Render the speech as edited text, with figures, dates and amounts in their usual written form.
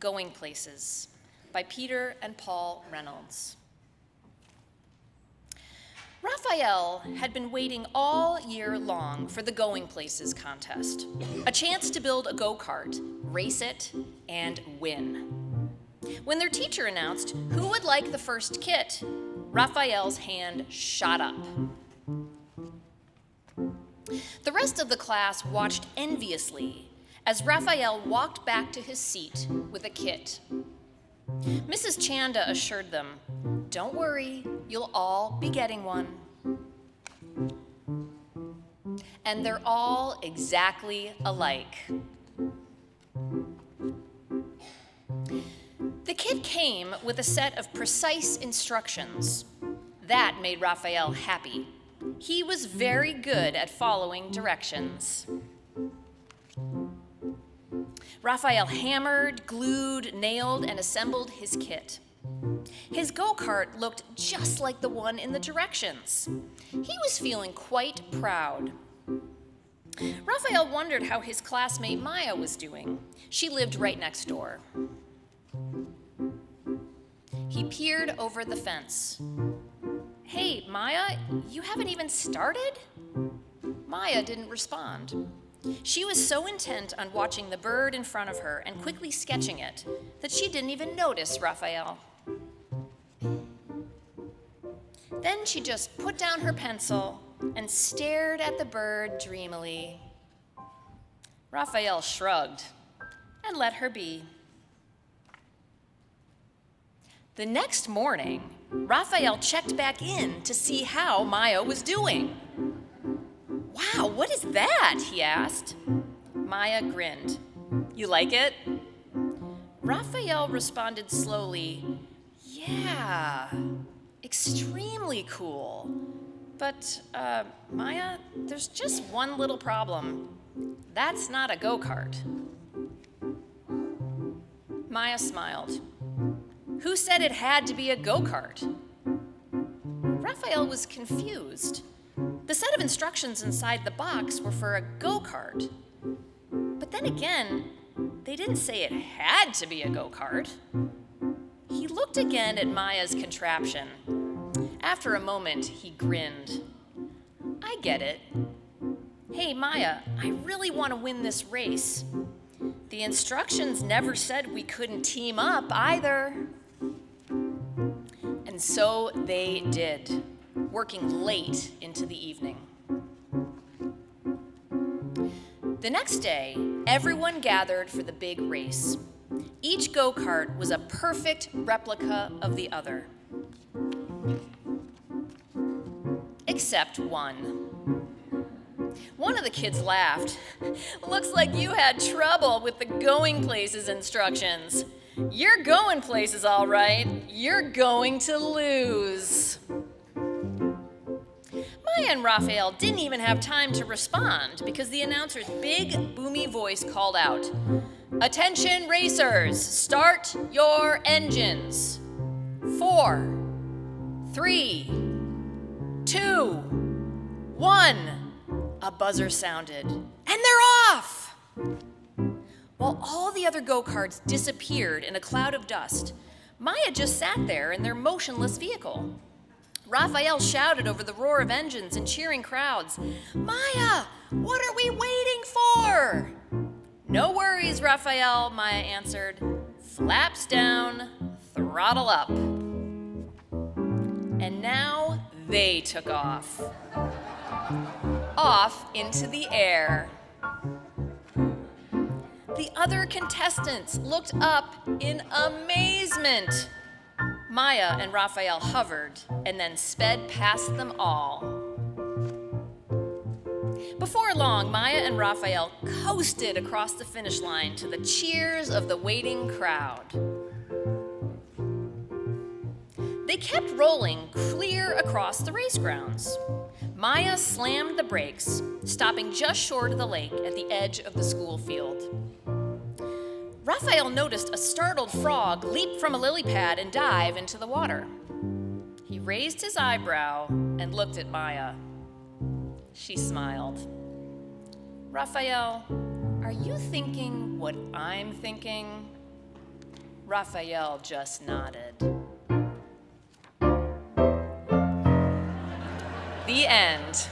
Going Places by Peter and Paul Reynolds. Raphael had been waiting all year long for the Going Places contest, a chance to build a go-kart, race it, and win. When their teacher announced who would like the first kit, Raphael's hand shot up. The rest of the class watched enviously as Raphael walked back to his seat with a kit. Mrs. Chanda assured them, "Don't worry, you'll all be getting one." And they're all exactly alike. The kit came with a set of precise instructions. That made Raphael happy. He was very good at following directions. Raphael hammered, glued, nailed, and assembled his kit. His go-kart looked just like the one in the directions. He was feeling quite proud. Raphael wondered how his classmate Maya was doing. She lived right next door. He peered over the fence. "Hey, Maya, you haven't even started?" Maya didn't respond. She was so intent on watching the bird in front of her and quickly sketching it that she didn't even notice Raphael. Then she just put down her pencil and stared at the bird dreamily. Raphael shrugged and let her be. The next morning, Raphael checked back in to see how Maya was doing. "Wow, what is that?" he asked. Maya grinned. "You like it?" Raphael responded slowly, "Yeah, extremely cool. But, Maya, there's just one little problem. That's not a go-kart." Maya smiled. "Who said it had to be a go-kart?" Raphael was confused. The set of instructions inside the box were for a go-kart. But then again, they didn't say it had to be a go-kart. He looked again at Maya's contraption. After a moment, he grinned. "I get it. Hey, Maya, I really want to win this race. The instructions never said we couldn't team up either." And so they did, working late into the evening. The next day, everyone gathered for the big race. Each go-kart was a perfect replica of the other. Except one. One of the kids laughed. "Looks like you had trouble with the Going Places instructions. You're going places, all right. You're going to lose." Maya and Raphael didn't even have time to respond because the announcer's big, boomy voice called out, "Attention racers, start your engines. 4, 3, 2, 1. A buzzer sounded, and they're off! While all the other go-karts disappeared in a cloud of dust, Maya just sat there in their motionless vehicle. Raphael shouted over the roar of engines and cheering crowds, "Maya, what are we waiting for?" "No worries, Raphael," Maya answered. "Flaps down, throttle up." And now they took off. Off into the air. The other contestants looked up in amazement. Maya and Raphael hovered and then sped past them all. Before long, Maya and Raphael coasted across the finish line to the cheers of the waiting crowd. They kept rolling clear across the race grounds. Maya slammed the brakes, stopping just short of the lake at the edge of the school field. Raphael noticed a startled frog leap from a lily pad and dive into the water. He raised his eyebrow and looked at Maya. She smiled. "Raphael, are you thinking what I'm thinking?" Raphael just nodded. The end.